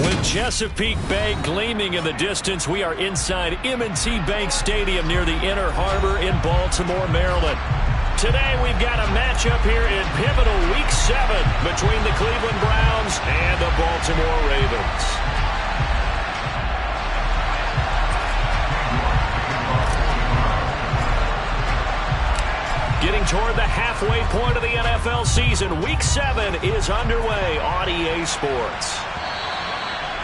With Chesapeake Bay gleaming in the distance, we are inside M&T Bank Stadium near the Inner Harbor in Baltimore, Maryland. Today we've got a matchup here in pivotal Week 7 between the Cleveland Browns and the Baltimore Ravens. Getting toward the halfway point of the NFL season, Week 7 is underway on EA Sports.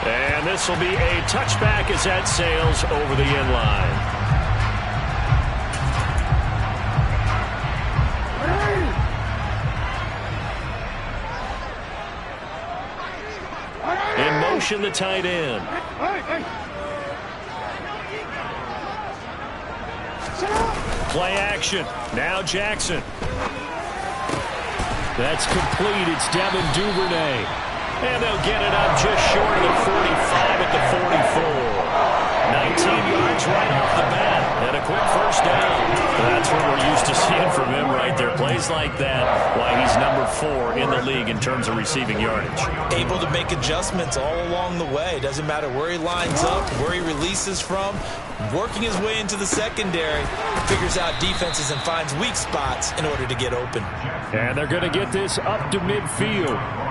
And this will be a touchback as that sails over the end line. In motion, the tight end. Play action. Now Jackson. That's complete. It's Devin Duvernay. And they'll get it up just short of the 45 at the 44. 19 yards right off the bat. And a quick first down. That's what we're used to seeing from him right there. Plays like that, why he's number 4 in the league in terms of receiving yardage. Able to make adjustments all along the way. Doesn't matter where he lines up, where he releases from. Working his way into the secondary, figures out defenses and finds weak spots in order to get open. And they're going to get this up to midfield.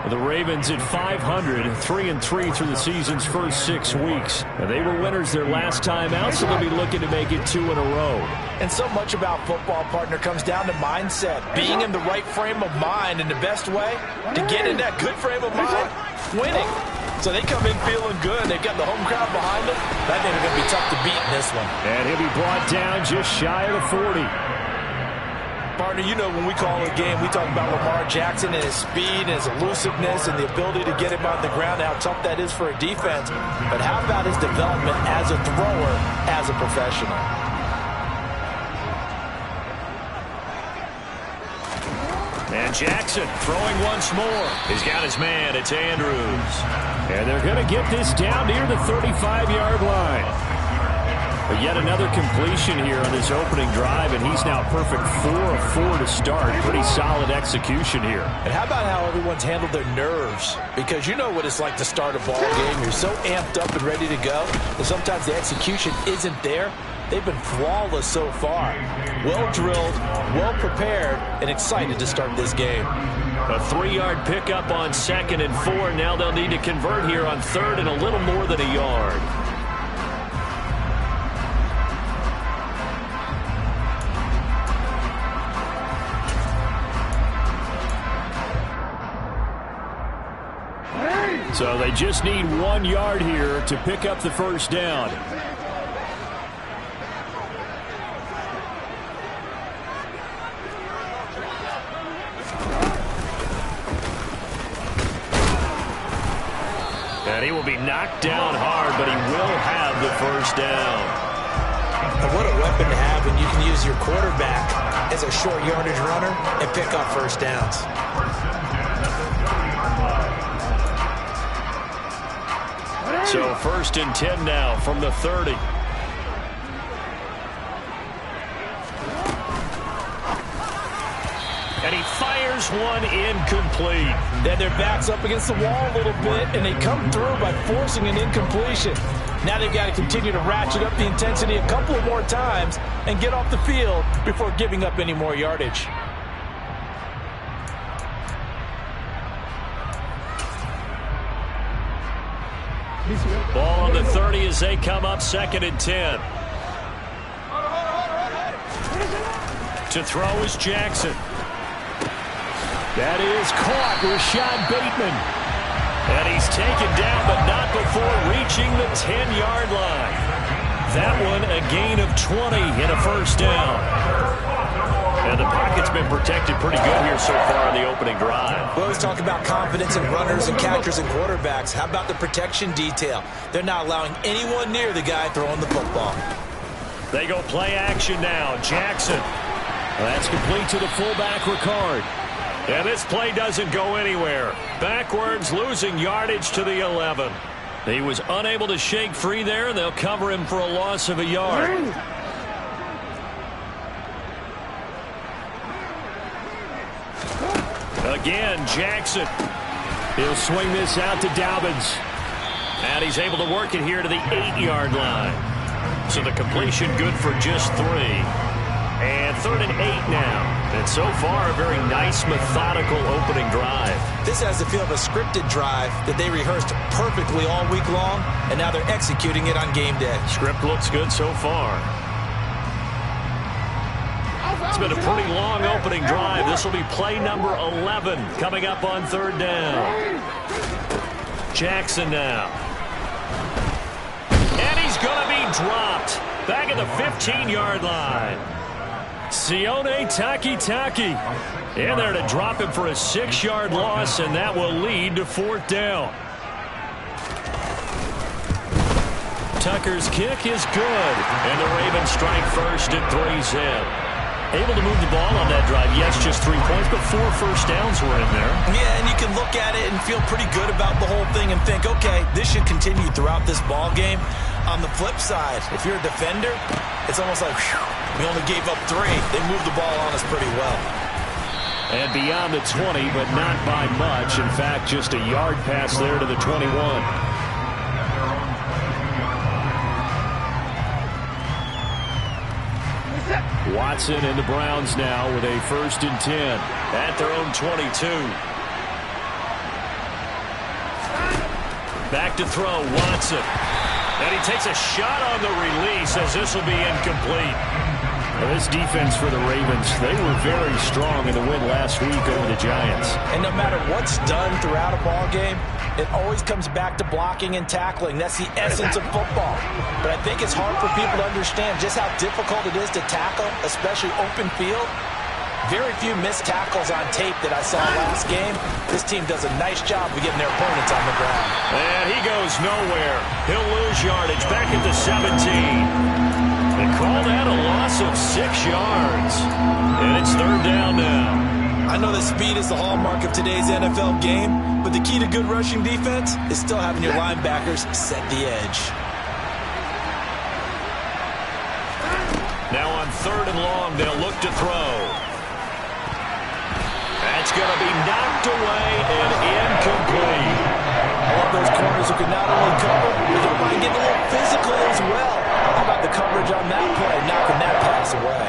The Ravens at 500, 3-3 through the season's first 6 weeks. And they were winners their last time out, so they'll be looking to make it 2 in a row. And so much about football, partner, comes down to mindset. Being in the right frame of mind, and the best way to get in that good frame of mind, winning. So they come in feeling good. They've got the home crowd behind them. I think they're going to be tough to beat in this one. And he'll be brought down just shy of the 40. Partner, you know when we call a game, we talk about Lamar Jackson and his speed and his elusiveness and the ability to get him on the ground, how tough that is for a defense. But how about his development as a thrower, as a professional? And Jackson throwing once more. He's got his man. It's Andrews. And they're going to get this down near the 35-yard line. But yet another completion here on this opening drive, and he's now perfect 4 of 4 to start. Pretty solid execution here. And how about how everyone's handled their nerves? Because you know what it's like to start a ball game. You're so amped up and ready to go, and sometimes the execution isn't there. They've been flawless so far. Well-drilled, well-prepared, and excited to start this game. A 3-yard pickup on 2nd and 4. Now they'll need to convert here on 3rd and a little more than a yard. So they just need 1 yard here to pick up the first down. And he will be knocked down hard, but he will have the first down. And what a weapon to have when you can use your quarterback as a short yardage runner and pick up first downs. So 1st and 10 now from the 30. And he fires one incomplete. Then their back's up against the wall a little bit, and they come through by forcing an incompletion. Now they've got to continue to ratchet up the intensity a couple of more times and get off the field before giving up any more yardage. Ball on the 30 as they come up 2nd and 10. To throw is Jackson. That is caught. Rashad Bateman. And he's taken down, but not before reaching the 10-yard line. That one a gain of 20 and a first down. And the pocket's been protected pretty good here so far in the opening drive. We always talk about confidence in runners and catchers and quarterbacks. How about the protection detail? They're not allowing anyone near the guy throwing the football. They go play action now. Jackson. That's complete to the fullback, Ricard. And this play doesn't go anywhere. Backwards, losing yardage to the 11. He was unable to shake free there, and they'll cover him for a loss of a yard. Again, Jackson. He'll swing this out to Dobbins. And he's able to work it here to the 8-yard line. So the completion good for just 3. And 3rd and 8 now. And so far, a very nice, methodical opening drive. This has the feel of a scripted drive that they rehearsed perfectly all week long, and now they're executing it on game day. Script looks good so far. It's been a pretty long opening drive. This will be play number 11 coming up on 3rd down. Jackson now. And he's going to be dropped. Back at the 15-yard line. Sione Takitaki in there to drop him for a 6-yard loss, and that will lead to 4th down. Tucker's kick is good, and the Ravens strike first at 3-zip. Able to move the ball on that drive. Yes, just 3 points, but 4 first downs were in there. Yeah, and you can look at it and feel pretty good about the whole thing and think, okay, this should continue throughout this ball game. On the flip side, if you're a defender, it's almost like, whew, we only gave up 3. They moved the ball on us pretty well. And beyond the 20, but not by much. In fact, just a yard pass there to the 21. Watson and the Browns now with a 1st and 10 at their own 22. Back to throw, Watson. And he takes a shot on the release as this will be incomplete. Well, this defense for the Ravens, they were very strong in the win last week over the Giants. And no matter what's done throughout a ball game, it always comes back to blocking and tackling. That's the essence of football. But I think it's hard for people to understand just how difficult it is to tackle, especially open field. Very few missed tackles on tape that I saw last game. This team does a nice job of getting their opponents on the ground. And he goes nowhere. He'll lose yardage back at the 17. They call that a loss of 6 yards. And it's 3rd down now. I know that speed is the hallmark of today's NFL game, but the key to good rushing defense is still having your linebackers set the edge. Now on 3rd and long, they'll look to throw. That's going to be knocked away and incomplete. I love those corners who can not only cover, but don't mind getting a little physical as well. How about the coverage on that play, knocking that pass away?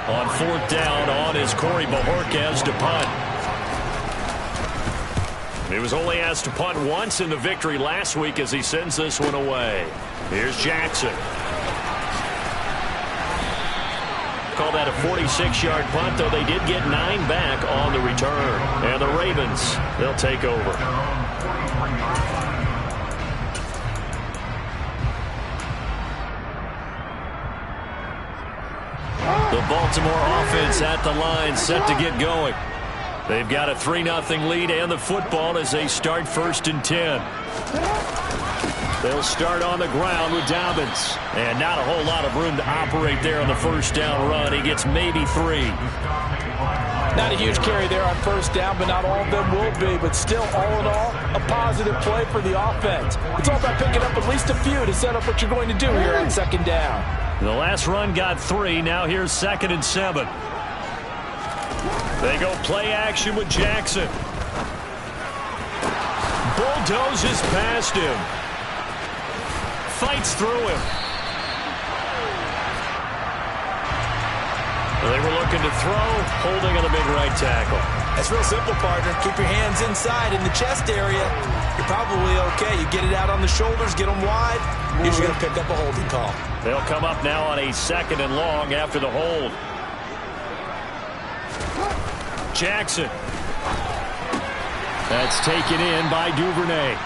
On 4th down, on is Corey Bajorquez to punt. He was only asked to punt once in the victory last week as he sends this one away. Here's Jackson. Call that a 46-yard punt, though they did get 9 back on the return. And the Ravens, they'll take over. The Baltimore offense at the line, set to get going. They've got a 3-0 lead and the football as they start 1st and 10. They'll start on the ground with Dobbins. And not a whole lot of room to operate there on the 1st down run. He gets maybe 3. Not a huge carry there on 1st down, but not all of them will be. But still, all in all, a positive play for the offense. It's all about picking up at least a few to set up what you're going to do here on 2nd down. The last run got 3. Now here's 2nd and 7. They go play action with Jackson. Bulldozes past him. Fights through him. They were looking to throw, holding on the big right tackle. That's real simple, partner. Keep your hands inside in the chest area. You're probably okay. You get it out on the shoulders, get them wide. Usually going to pick up a holding call. They'll come up now on a 2nd and long after the hold. Jackson. That's taken in by Duvernay.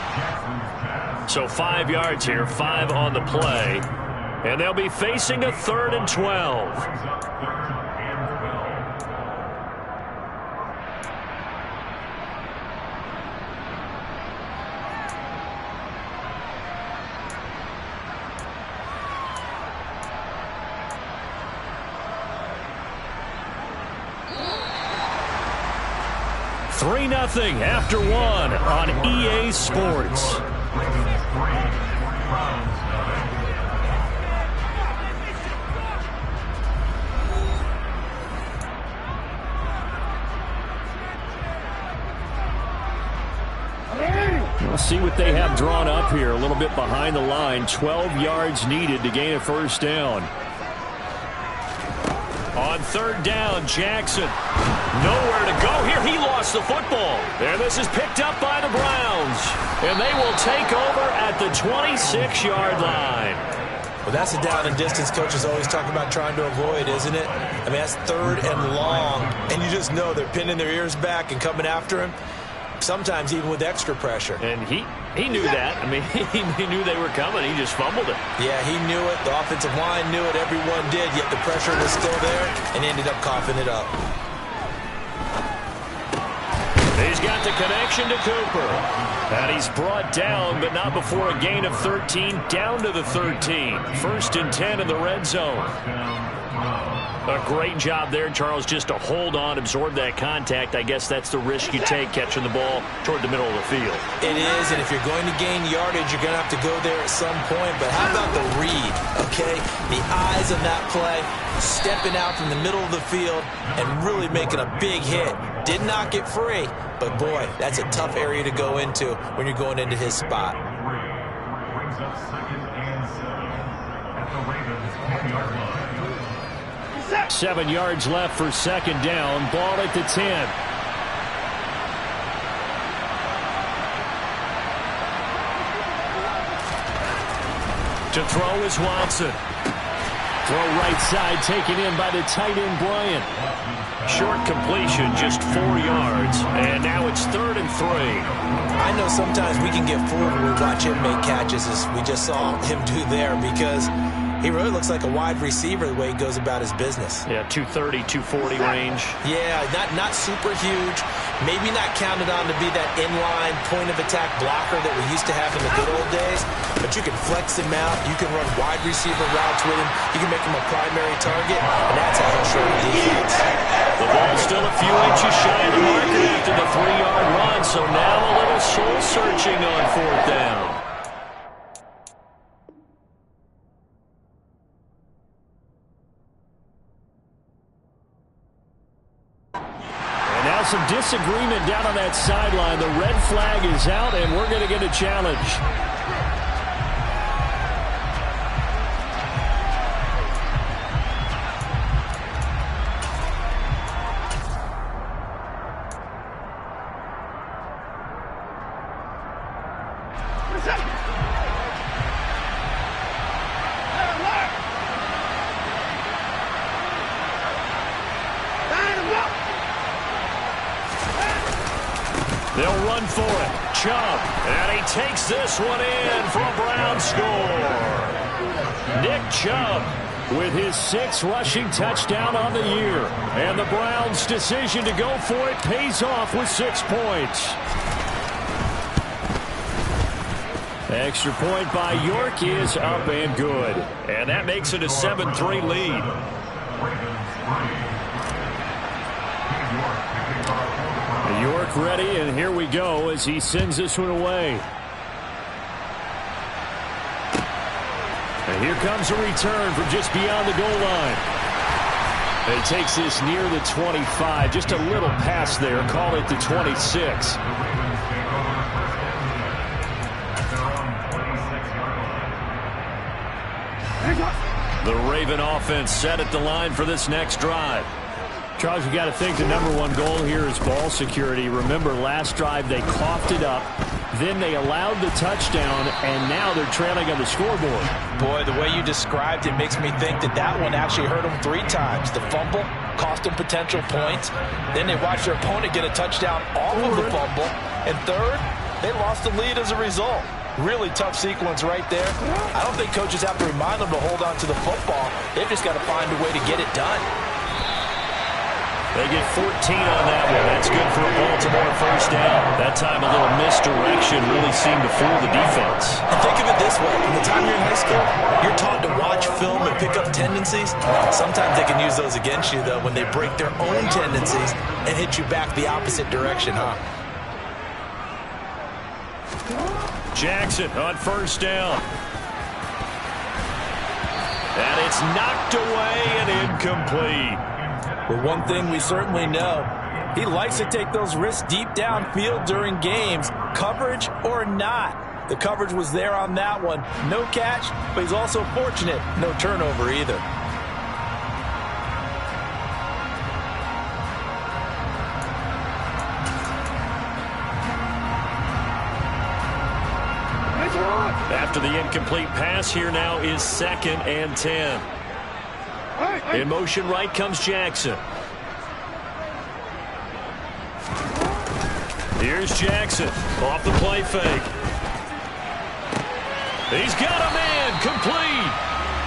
So 5 yards here, 5 on the play. And they'll be facing a 3rd and 12. Nothing after 1 on EA Sports. drawn up here, a little bit behind the line. 12 yards needed to gain a first down. On third down, Jackson. Nowhere to go here. He lost the football. And this is picked up by the Browns. And they will take over at the 26-yard line. Well, that's a down and distance coaches always talk about trying to avoid, isn't it? I mean, that's third and long, and you just know they're pinning their ears back and coming after him, sometimes even with extra pressure. And he knew that. I mean, he knew they were coming. He just fumbled it. Yeah, he knew it. The offensive line knew it. Everyone did, yet the pressure was still there, and he ended up coughing it up. He's got the connection to Cooper. And he's brought down, but not before a gain of 13, down to the 13. First and 10 in the red zone. A great job there, Charles, just to hold on, absorb that contact. I guess that's the risk you take catching the ball toward the middle of the field. It is, and if you're going to gain yardage, you're going to have to go there at some point. But how about the read, okay? The eyes of that play, stepping out from the middle of the field and really making a big hit. Did not get free, but boy, that's a tough area to go into when you're going into his spot. 7 yards left for second down. Ball at the 10. To throw is Watson. Throw right side, taken in by the tight end, Bryant. Short completion, just 4 yards. And now it's 3rd and 3. I know sometimes we can get fooled when we watch him make catches, as we just saw him do there, because he really looks like a wide receiver the way he goes about his business. Yeah, 230, 240 range. Yeah, not super huge. Maybe not counted on to be that inline point-of-attack blocker that we used to have in the good old days. But you can flex him out. You can run wide receiver routes with him. You can make him a primary target. And that's how he'll show the defense. The ball's still a few inches shy of the marker after the 3-yard run. So now a little soul-searching on 4th down. Some disagreement down on that sideline. The red flag is out, and we're going to get a challenge. They'll run for it. Chubb. And he takes this one in for a Brown score. Nick Chubb with his 6th rushing touchdown on the year. And the Browns' decision to go for it pays off with 6 points. Extra point by York is up and good. And that makes it a 7-3 lead. York ready, and here we go as he sends this one away. And here comes a return from just beyond the goal line. He takes this near the 25, just a little pass there, call it the 26. The Raven offense set at the line for this next drive. Charles, you got to think the #1 goal here is ball security. Remember, last drive they coughed it up, then they allowed the touchdown, and now they're trailing on the scoreboard. Boy, the way you described it makes me think that one actually hurt them 3 times. The fumble cost them potential points. Then they watched their opponent get a touchdown off of the fumble. And third, they lost the lead as a result. Really tough sequence right there. I don't think coaches have to remind them to hold on to the football. They've just got to find a way to get it done. They get 14 on that one. That's good for a Baltimore first down. That time a little misdirection really seemed to fool the defense. And think of it this way. From the time you're in high school, you're taught to watch film and pick up tendencies. Sometimes they can use those against you, though, when they break their own tendencies and hit you back the opposite direction, huh? Jackson on first down. And it's knocked away and incomplete. Well, one thing we certainly know, he likes to take those risks deep downfield during games, coverage or not. The coverage was there on that one. No catch, but he's also fortunate. No turnover either. After the incomplete pass, here now is 2nd and 10. In motion right comes Jackson. Here's Jackson off the play fake. He's got a man complete.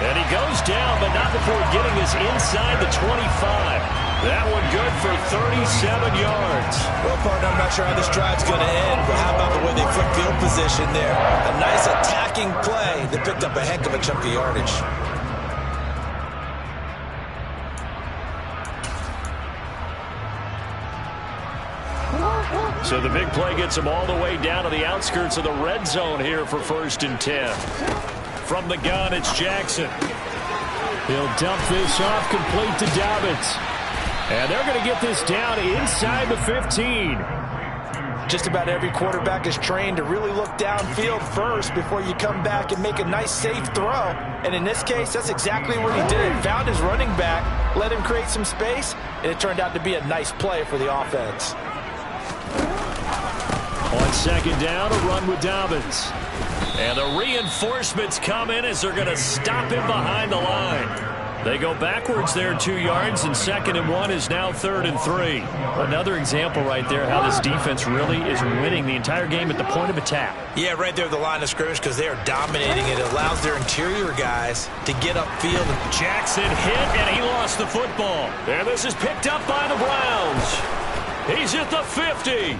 And he goes down, but not before getting us inside the 25. That one good for 37 yards. Well, partner, I'm not sure how this drive's going to end, but how about the way they flip field position there? A nice attacking play that picked up a heck of a chunk of yardage. So the big play gets him all the way down to the outskirts of the red zone here for 1st and 10. From the gun, it's Jackson. He'll dump this off complete to Dobbins. And they're going to get this down inside the 15. Just about every quarterback is trained to really look downfield first before you come back and make a nice, safe throw. And in this case, that's exactly what he did. Found his running back, let him create some space, and it turned out to be a nice play for the offense. On 2nd down, a run with Dobbins. And the reinforcements come in as they're going to stop him behind the line. They go backwards there 2 yards, and 2nd and 1 is now 3rd and 3. Another example right there how this defense really is winning the entire game at the point of attack. Yeah, right there at the line of scrimmage because they are dominating it. It allows their interior guys to get upfield. Jackson hit, and he lost the football. And this is picked up by the Browns. He's at the 50,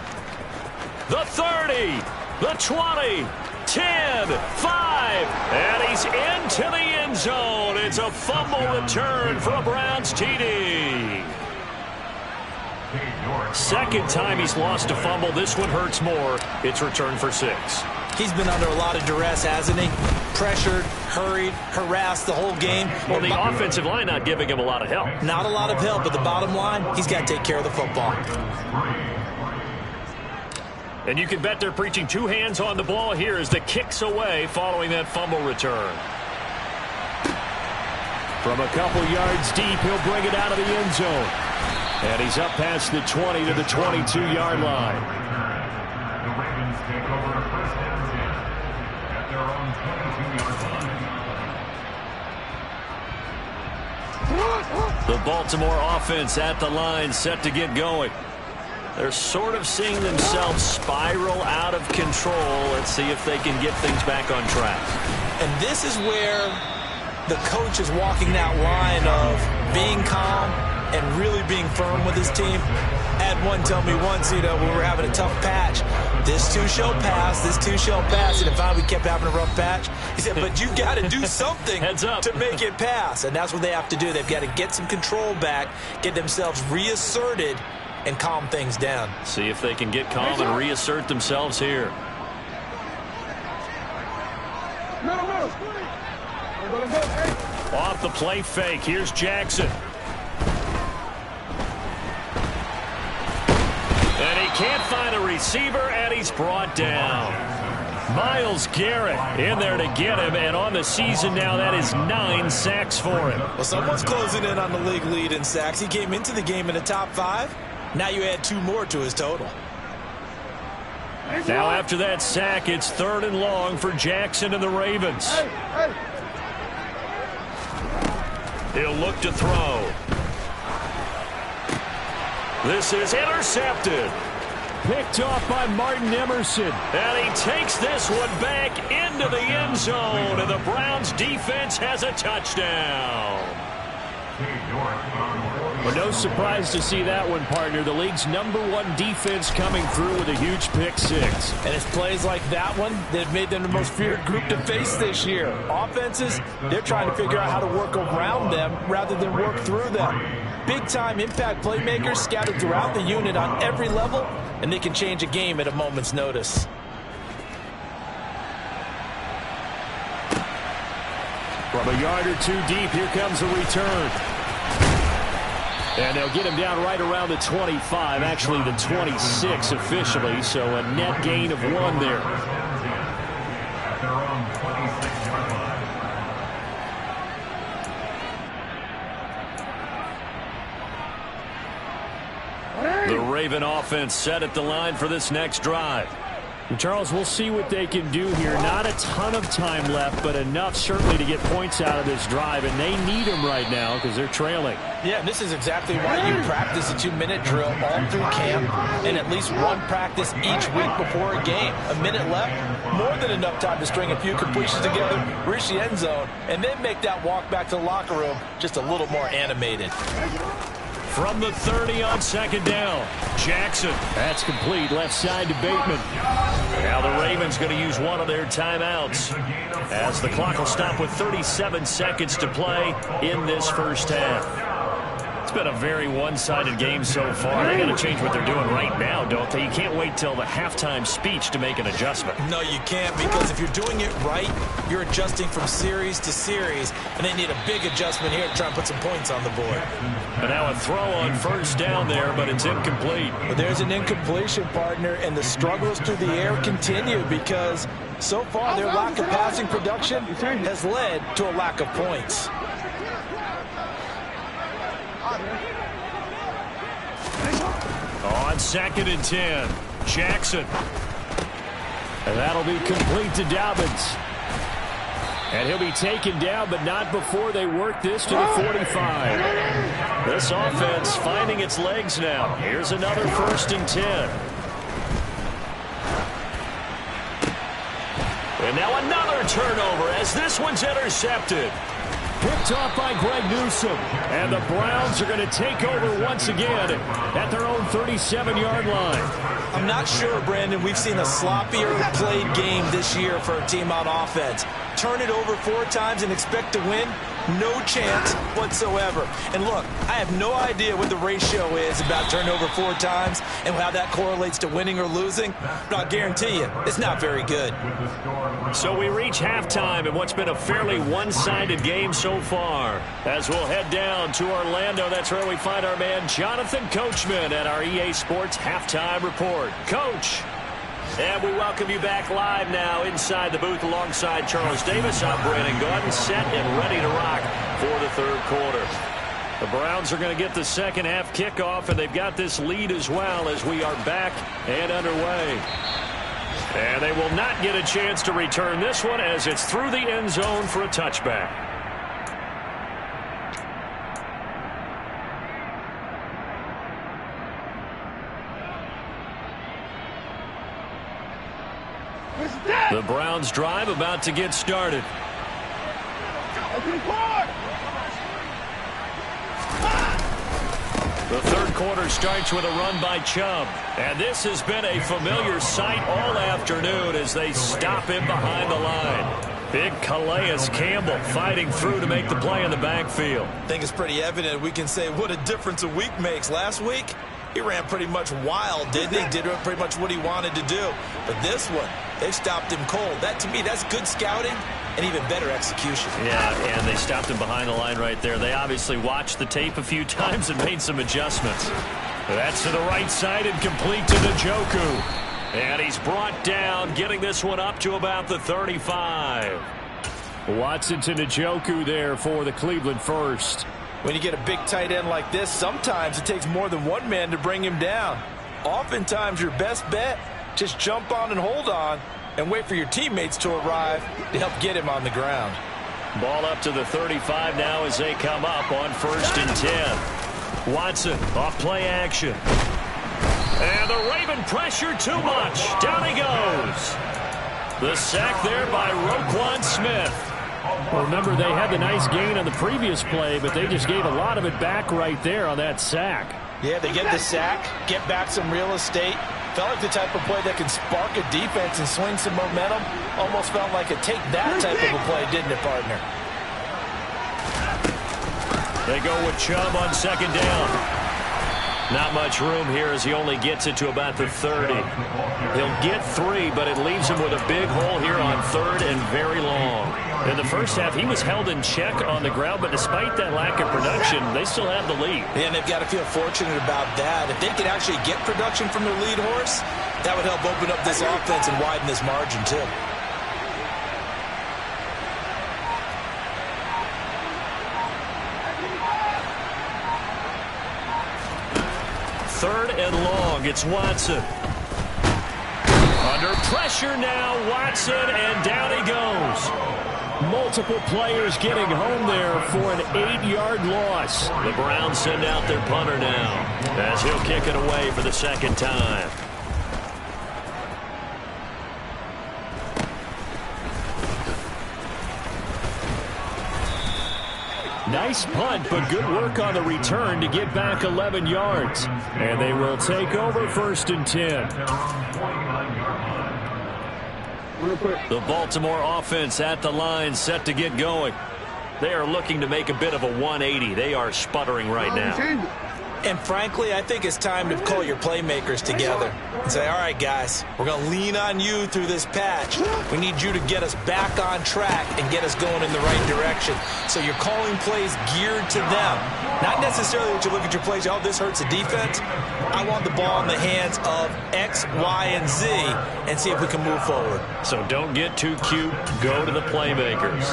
the 30, the 20, 10, 5, and he's into the end zone. It's a fumble return for a Browns TD. 2nd time he's lost a fumble. This one hurts more. It's returned for 6. He's been under a lot of duress, hasn't he? Pressured, hurried, harassed the whole game. Well, the offensive line not giving him a lot of help. Not a lot of help, but the bottom line, he's got to take care of the football. And you can bet they're preaching 2 hands on the ball here as the kick's away following that fumble return. From a couple yards deep, he'll bring it out of the end zone. And he's up past the 20 to the 22-yard line. The Ravens take over 1st and 10 at their own 22-yard line. The Baltimore offense at the line, set to get going. They're sort of seeing themselves spiral out of control. Let's see if they can get things back on track. And this is where the coach is walking that line of being calm and really being firm with his team. I had one tell me once, when we were having a tough patch, this too shall pass, this too shall pass. And if we kept having a rough patch, he said, but you got to do something Heads up. to make it pass. And that's what they have to do. They've got to get some control back, get themselves reasserted, and calm things down. See if they can get calm and reassert themselves here. Off the play fake. Here's Jackson. And he can't find a receiver, and he's brought down. Myles Garrett in there to get him, and on the season now, that is 9 sacks for him. Well, someone's closing in on the league lead in sacks. He came into the game in the top 5. Now you add 2 more to his total. Now after that sack, it's 3rd and long for Jackson and the Ravens. He'll look to throw. This is intercepted. Picked off by Martin Emerson. And he takes this one back into the end zone. And the Browns defense has a touchdown. Well, no surprise to see that one, partner. The league's #1 defense coming through with a huge pick 6. And it's plays like that one that have made them the most feared group to face this year. Offenses, they're trying to figure out how to work around them rather than work through them. Big-time impact playmakers scattered throughout the unit on every level, and they can change a game at a moment's notice. From a yard or 2 deep, here comes a return. And they'll get him down right around the 25, actually the 26 officially, so a net gain of 1 there. Raven offense set at the line for this next drive. And Charles, we'll see what they can do here. Not a ton of time left, but enough certainly to get points out of this drive, and they need them right now because they're trailing. Yeah, and this is exactly why you practice a 2-minute drill all through camp and at least one practice each week before a game. A minute left, more than enough time to string a few completions together, reach the end zone, and then make that walk back to the locker room just a little more animated. From the 30 on second down, Jackson. That's complete, left side to Bateman. Now the Ravens going to use one of their timeouts as the clock will stop with 37 seconds to play in this first half. It's been a very one-sided game so far. They got to change what they're doing right now, don't they? You can't wait till the halftime speech to make an adjustment. No, you can't, because if you're doing it right, you're adjusting from series to series, and they need a big adjustment here to try and put some points on the board. And now a throw on first down there, but it's incomplete. But there's an incompletion, partner, and the struggles through the air continue because so far their lack of passing production has led to a lack of points. On second and 10, Jackson. And that'll be complete to Dobbins. And he'll be taken down, but not before they work this to the 45. This offense finding its legs now. Here's another first and 10. And now another turnover as this one's intercepted. Picked off by Greg Newsome. And the Browns are going to take over once again at their own 37-yard line. I'm not sure, Brandon, we've seen a sloppier played game this year for a team on offense. Turn it over 4 times and expect to win? No chance whatsoever. And look, I have no idea what the ratio is about turnover 4 times and how that correlates to winning or losing, but I'll guarantee you, it's not very good. So we reach halftime in what's been a fairly one-sided game so far. As we'll head down to Orlando, that's where we find our man Jonathan Coachman at our EA Sports Halftime Report. Coach. And we welcome you back live now inside the booth alongside Charles Davis. I'm Brandon Gordon, set and ready to rock for the third quarter. The Browns are going to get the second half kickoff, and they've got this lead as well as we are back and underway. And they will not get a chance to return this one as it's through the end zone for a touchback. The Browns drive about to get started. The third quarter starts with a run by Chubb. And this has been a familiar sight all afternoon as they stop him behind the line. Big Calais Campbell fighting through to make the play in the backfield. I think it's pretty evident we can say what a difference a week makes. Last week, he ran pretty much wild, didn't he? Did pretty much what he wanted to do. But this one, they stopped him cold. That, to me, that's good scouting and even better execution. Yeah, and they stopped him behind the line right there. They obviously watched the tape a few times and made some adjustments. That's to the right side and complete to Njoku. And he's brought down, getting this one up to about the 35. Watson to Njoku there for the Cleveland first. When you get a big tight end like this, sometimes it takes more than one man to bring him down. Oftentimes, your best bet, just jump on and hold on and wait for your teammates to arrive to help get him on the ground. Ball up to the 35 now as they come up on first and 10. Watson off play action. And the Raven pressure too much. Down he goes. The sack there by Roquan Smith. Well, remember, they had the nice gain on the previous play, but they just gave a lot of it back right there on that sack. Yeah, they get the sack, get back some real estate. Felt like the type of play that can spark a defense and swing some momentum. Almost felt like a take that type of a play, didn't it, partner? They go with Chubb on second down. Not much room here as he only gets it to about the 30. He'll get 3, but it leaves him with a big hole here on third and very long. In the first half, he was held in check on the ground, but despite that lack of production, they still have the lead. Yeah, and they've got to feel fortunate about that. If they could actually get production from their lead horse, that would help open up this offense and widen this margin, too. 3rd and long. It's Watson. Under pressure now, Watson, and down he goes. Multiple players getting home there for an 8-yard loss. The Browns send out their punter now as he'll kick it away for the 2nd time. Nice punt, but good work on the return to get back 11 yards. And they will take over 1st and 10. The Baltimore offense at the line, set to get going. They are looking to make a bit of a 180. They are sputtering right now. And frankly, I think it's time to call your playmakers together and say, all right, guys, we're going to lean on you through this patch. We need you to get us back on track and get us going in the right direction. So you're calling plays geared to them. Not necessarily that you look at your plays, oh, this hurts the defense. I want the ball in the hands of X, Y, and Z and see if we can move forward. So don't get too cute. Go to the playmakers.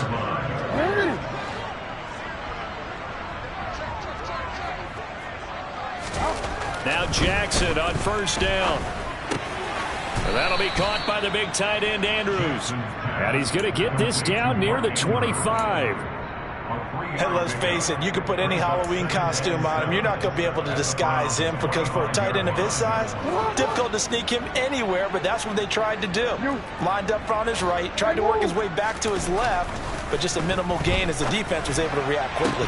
Now Jackson on 1st down. And that'll be caught by the big tight end, Andrews. And he's going to get this down near the 25. And let's face it, you can put any Halloween costume on him. You're not going to be able to disguise him because for a tight end of his size, difficult to sneak him anywhere, but that's what they tried to do. Lined up on his right, tried to work his way back to his left, but just a minimal gain as the defense was able to react quickly.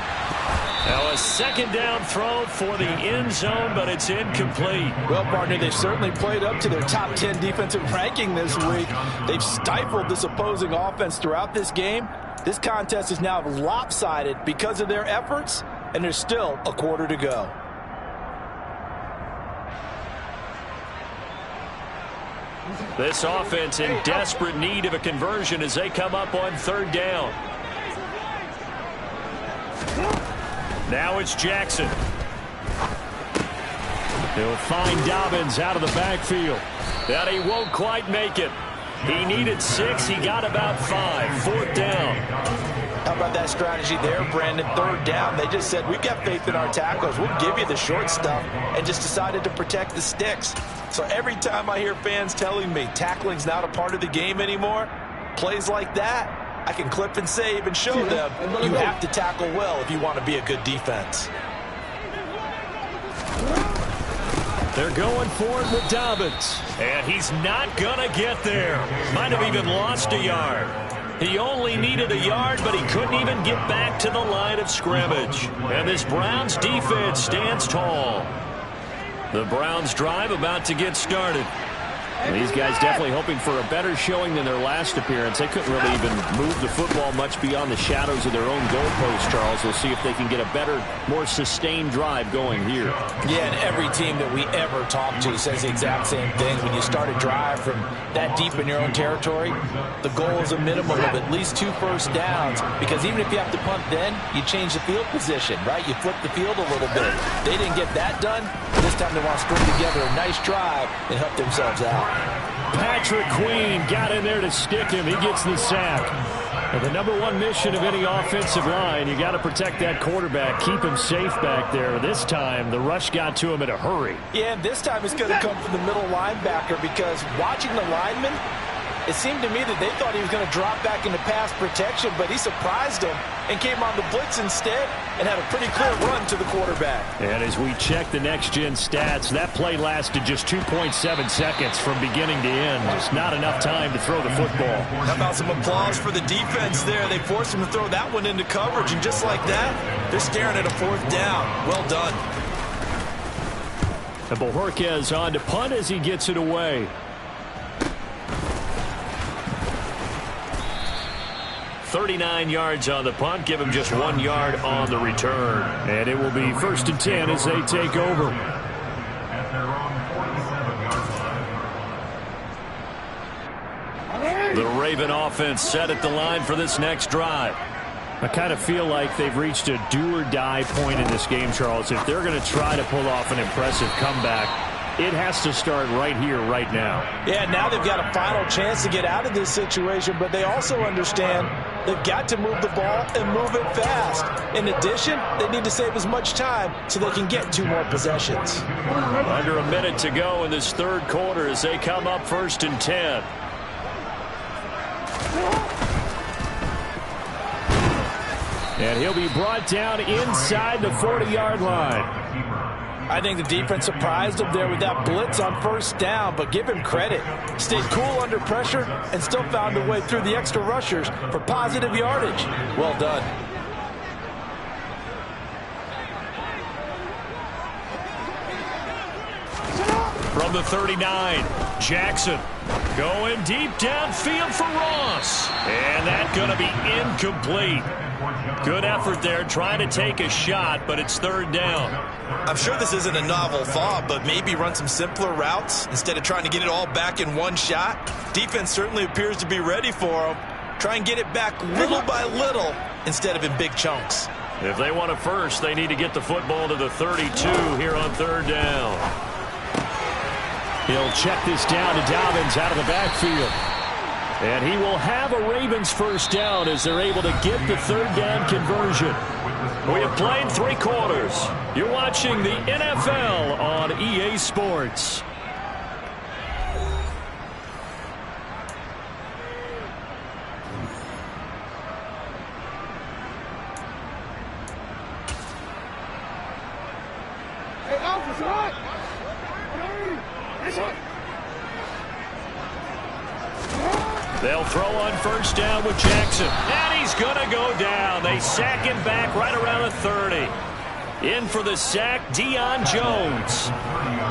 Now a 2nd down throw for the end zone, but it's incomplete. Well, partner, they've certainly played up to their top 10 defensive ranking this week. They've stifled this opposing offense throughout this game. This contest is now lopsided because of their efforts, and there's still a quarter to go. This offense in desperate need of a conversion as they come up on 3rd down. Now it's Jackson. He'll find Dobbins out of the backfield. But he won't quite make it. He needed 6. He got about 5. 4th down. How about that strategy there, Brandon? 3rd down. They just said, we've got faith in our tackles. We'll give you the short stuff, and just decided to protect the sticks. So every time I hear fans telling me tackling's not a part of the game anymore, plays like that, I can clip and save and show them you have to tackle well if you want to be a good defense. They're going for it with Dobbins. And he's not going to get there. Might have even lost a yard. He only needed a yard, but he couldn't even get back to the line of scrimmage. And this Browns defense stands tall. The Browns drive about to get started. And these guys definitely hoping for a better showing than their last appearance. They couldn't really even move the football much beyond the shadows of their own goalpost, Charles. We'll see if they can get a better, more sustained drive going here. Yeah, and every team that we ever talk to says the exact same thing. When you start a drive from that deep in your own territory, the goal is a minimum of at least 2 first downs, because even if you have to punt then, you change the field position, right? You flip the field a little bit. They didn't get that done. This time they want to string together a nice drive and help themselves out. Patrick Queen got in there to stick him. He gets the sack. And the #1 mission of any offensive line, you got to protect that quarterback, keep him safe back there. This time, the rush got to him in a hurry. Yeah, and this time it's going to come from the middle linebacker, because watching the lineman, it seemed to me that they thought he was going to drop back into pass protection, but he surprised them and came on the blitz instead and had a pretty clear run to the quarterback. And as we check the next-gen stats, that play lasted just 2.7 seconds from beginning to end. Just not enough time to throw the football. How about some applause for the defense there? They forced him to throw that one into coverage, and just like that, they're staring at a 4th down. Well done. And Bojorquez on to punt as he gets it away. 39 yards on the punt. Give him just 1 yard on the return. And it will be 1st and 10 as they take over. At their own 47-yard line. The Raven offense set at the line for this next drive. I kind of feel like they've reached a do-or-die point in this game, Charles. If they're going to try to pull off an impressive comeback, it has to start right here, right now. Yeah, now they've got a final chance to get out of this situation, but they also understand They've got to move the ball and move it fast. In addition, they need to save as much time so they can get 2 more possessions. Under a minute to go in this third quarter as they come up 1st and 10. And he'll be brought down inside the 40-yard line. I think the defense surprised him there with that blitz on 1st down, but give him credit. Stayed cool under pressure and still found a way through the extra rushers for positive yardage. Well done. From the 39, Jackson going deep downfield for Ross. And that's going to be incomplete. Good effort there trying to take a shot, but it's 3rd down. I'm sure this isn't a novel thought, but maybe run some simpler routes instead of trying to get it all back in one shot. Defense certainly appears to be ready for him. Try and get it back little by little instead of in big chunks. If they want it first, they need to get the football to the 32 here on 3rd down. He'll check this down to Dobbins out of the backfield. And he will have a Ravens 1st down as they're able to get the 3rd down conversion. We have played 3 quarters. You're watching the NFL on EA Sports. Hey, officer, what? They'll throw on 1st down with Jackson. And he's going to go down. They sack him back right around the 30. In for the sack, Deion Jones.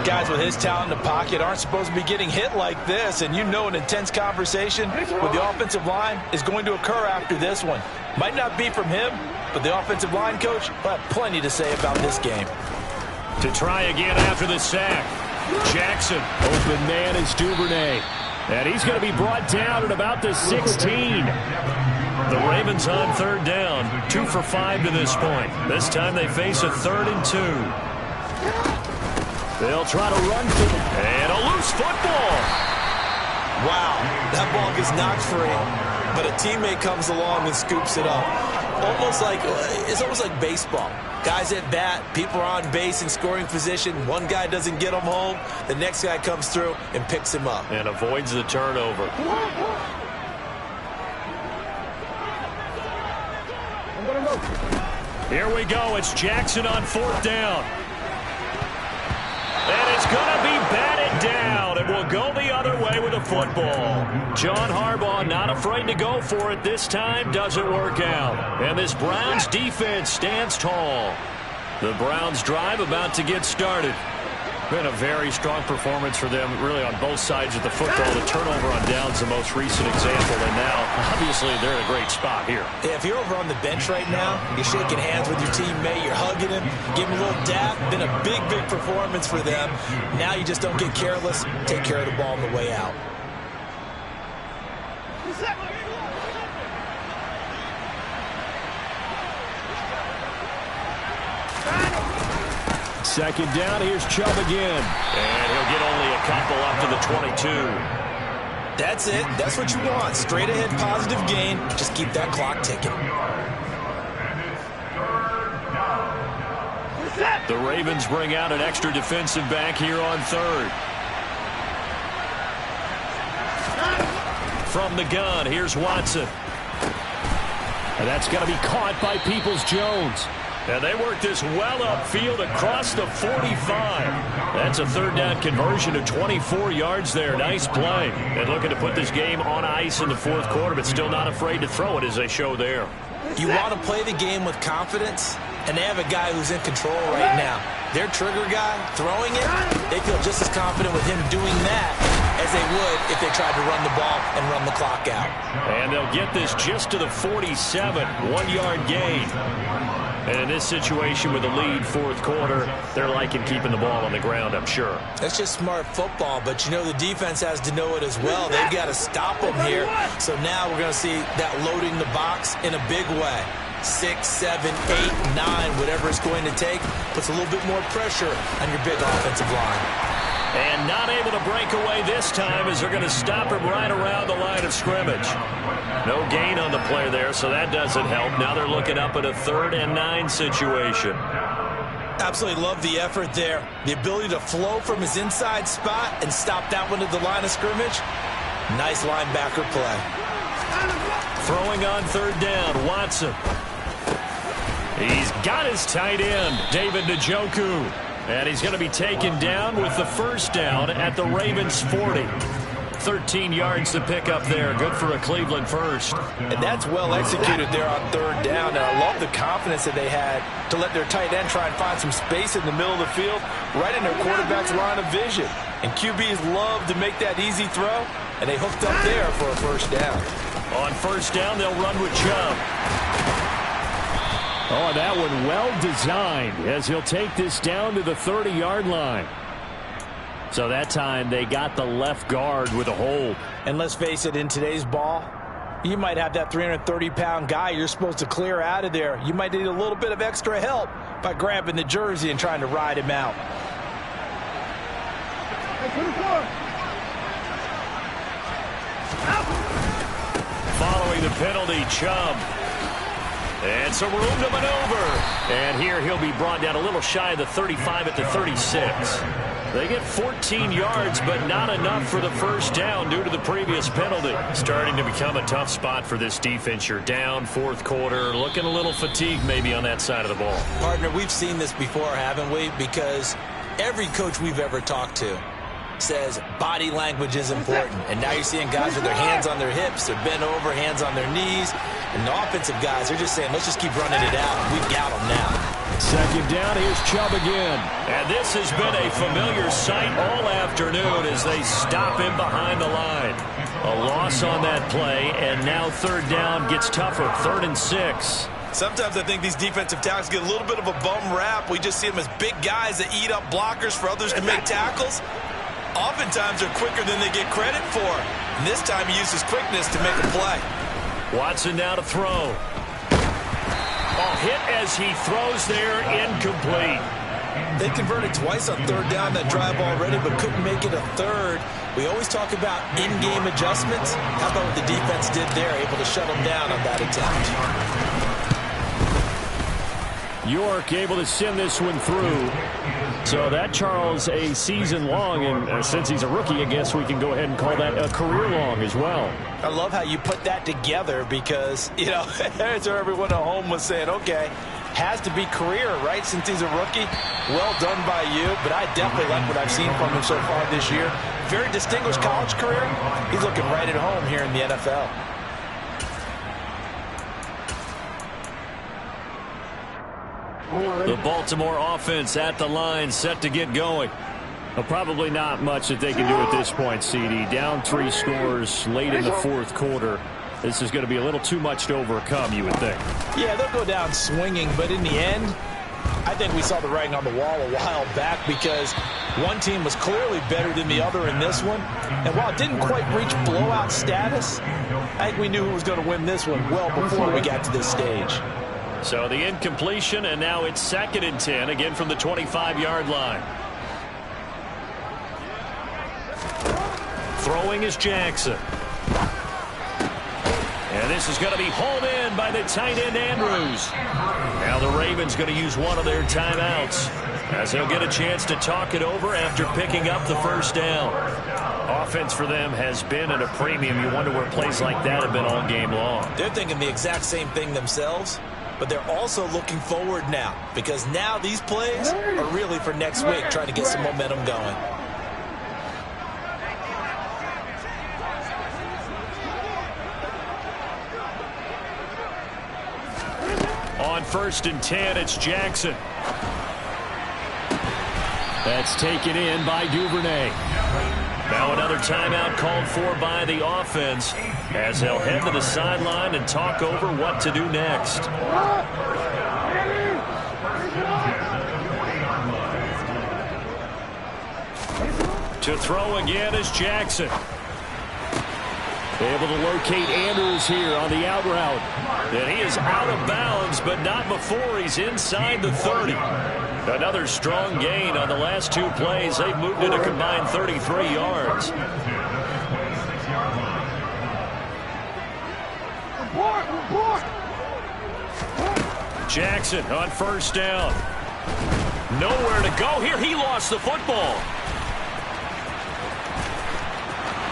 Guys with his talent in the pocket aren't supposed to be getting hit like this, and you know an intense conversation with the offensive line is going to occur after this one. Might not be from him, but the offensive line coach will have plenty to say about this game. To try again after the sack. Jackson, open man is Duvernay. And he's going to be brought down at about the 16. The Ravens on 3rd down, 2 for 5 to this point. This time they face a 3rd and 2. They'll try to run and a loose football. Wow, that ball gets knocked free, but a teammate comes along and scoops it up. It's almost like baseball. Guys at bat, people are on base in scoring position. One guy doesn't get him home. The next guy comes through and picks him up. And avoids the turnover. Here we go. It's Jackson on 4th down. And it's going to be batted down. It will go the other way with a football. John Harbaugh not afraid to go for it this time. Doesn't work out. And this Browns defense stands tall. The Browns drive about to get started. Been a very strong performance for them, really, on both sides of the football. The turnover on downs the most recent example, and now, obviously, they're in a great spot here. Yeah, if you're over on the bench right now, you're shaking hands with your teammate, you're hugging him, giving him a little dap. Been a big, big performance for them. Now you just don't get careless. Take care of the ball on the way out. Second down, here's Chubb again. And he'll get only a couple up to the 22. That's it. That's what you want. Straight ahead positive gain. Just keep that clock ticking. The Ravens bring out an extra defensive back here on 3rd. From the gun, here's Watson. And that's going to be caught by Peoples-Jones. And they work this well upfield across the 45. That's a 3rd down conversion of 24 yards there. Nice play. And looking to put this game on ice in the 4th quarter, but still not afraid to throw it as they show there. You want to play the game with confidence, and they have a guy who's in control right now. Their trigger guy throwing it, they feel just as confident with him doing that as they would if they tried to run the ball and run the clock out. And they'll get this just to the 47, 1-yard gain. And in this situation with the lead 4th quarter, they're liking keeping the ball on the ground, I'm sure. That's just smart football, but you know the defense has to know it as well. They've got to stop them here. So now we're going to see that loading the box in a big way. 6, 7, 8, 9, whatever it's going to take, puts a little bit more pressure on your big offensive line. And not able to break away this time as they're going to stop him right around the line of scrimmage. No gain on the play there, so that doesn't help. Now they're looking up at a 3rd and 9 situation. Absolutely love the effort there. The ability to flow from his inside spot and stop that one at the line of scrimmage. Nice linebacker play. Throwing on 3rd down, Watson. He's got his tight end, David Njoku. And he's going to be taken down with the 1st down at the Ravens' 40. 13 yards to pick up there. Good for a Cleveland first. And that's well executed there on 3rd down. And I love the confidence that they had to let their tight end try and find some space in the middle of the field, right in their quarterback's line of vision. And QBs love to make that easy throw, and they hooked up there for a 1st down. On 1st down, they'll run with Chubb. Oh, that one well designed as he'll take this down to the 30-yard line. So that time they got the left guard with a hold. And let's face it, in today's ball, you might have that 330-pound guy you're supposed to clear out of there. You might need a little bit of extra help by grabbing the jersey and trying to ride him out. Following the penalty, Chubb. And some room to maneuver. And here he'll be brought down a little shy of the 35 at the 36. They get 14 yards, but not enough for the 1st down due to the previous penalty. Starting to become a tough spot for this defense. You're down 4th quarter, looking a little fatigued maybe on that side of the ball. Partner, we've seen this before, haven't we? Because every coach we've ever talked to says body language is important. And now you're seeing guys with their hands on their hips, they're bent over, hands on their knees. And the offensive guys, they're just saying, let's just keep running it out. We've got them now. 2nd down, here's Chubb again. And this has been a familiar sight all afternoon as they stop him behind the line. A loss on that play, and now 3rd down gets tougher, 3rd and 6. Sometimes I think these defensive tackles get a little bit of a bum rap. We just see them as big guys that eat up blockers for others to make tackles. Oftentimes they're quicker than they get credit for. And this time he uses quickness to make a play. Watson now to throw. Oh, hit as he throws there, incomplete. They converted twice on 3rd down that drive already, but couldn't make it a 3rd. We always talk about in-game adjustments. How about what the defense did there, able to shut them down on that attempt. York able to send this one through. So that, Charles, a season long, and since he's a rookie, I guess we can go ahead and call that a career long as well. I love how you put that together because, you know, as everyone at home was saying, okay, has to be career, right, since he's a rookie. Well done by you, but I definitely like what I've seen from him so far this year. Very distinguished college career. He's looking right at home here in the NFL. The Baltimore offense at the line, set to get going. Well, probably not much that they can do at this point, CD. Down 3 scores late in the 4th quarter. This is going to be a little too much to overcome, you would think. Yeah, they'll go down swinging, but in the end, I think we saw the writing on the wall a while back because one team was clearly better than the other in this one. And while it didn't quite reach blowout status, I think we knew who was going to win this one well before we got to this stage. So the incompletion, and now it's 2nd and 10, again from the 25-yard line. Throwing is Jackson. And this is going to be hauled in by the tight end, Andrews. Now the Ravens going to use one of their timeouts as they'll get a chance to talk it over after picking up the 1st down. Offense for them has been at a premium. You wonder where plays like that have been all game long. They're thinking the exact same thing themselves, but they're also looking forward now because now these plays are really for next week, trying to get some momentum going. On 1st and 10, it's Jackson. That's taken in by Duvernay. Now another timeout called for by the offense as they'll head to the sideline and talk over what to do next. To throw again is Jackson. Able to locate Andrews here on the out route. And he is out of bounds, but not before he's inside the 30. Another strong gain on the last two plays. They've moved it a combined 33 yards. Jackson on first down. Nowhere to go here. He lost the football.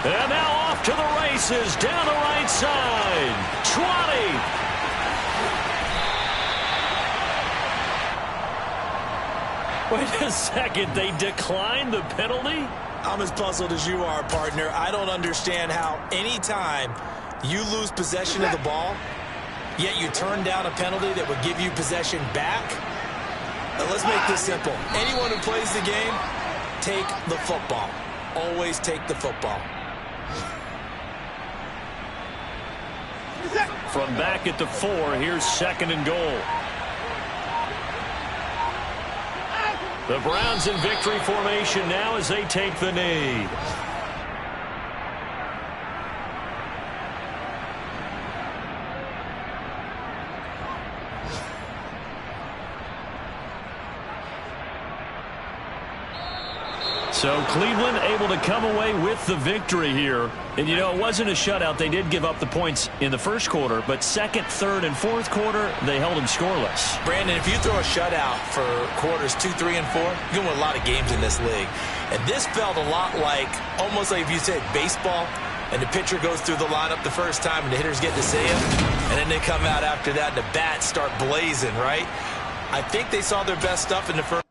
And now off to the races down the right side. 20. Wait a second. They declined the penalty? I'm as puzzled as you are, partner. I don't understand how any time you lose possession of the ball, yet you turn down a penalty that would give you possession back. Now let's make this simple. Anyone who plays the game, take the football. Always take the football. From back at the 4, here's 2nd and goal. The Browns in victory formation now as they take the knee. So Cleveland able to come away with the victory here. And, you know, it wasn't a shutout. They did give up the points in the first quarter, but second, third, and fourth quarter, they held them scoreless. Brandon, if you throw a shutout for quarters 2, 3, and 4, you're going to win a lot of games in this league. And this felt a lot like, almost like if you said baseball, and the pitcher goes through the lineup the first time, and the hitters get to see him, and then they come out after that, and the bats start blazing, right? I think they saw their best stuff in the first.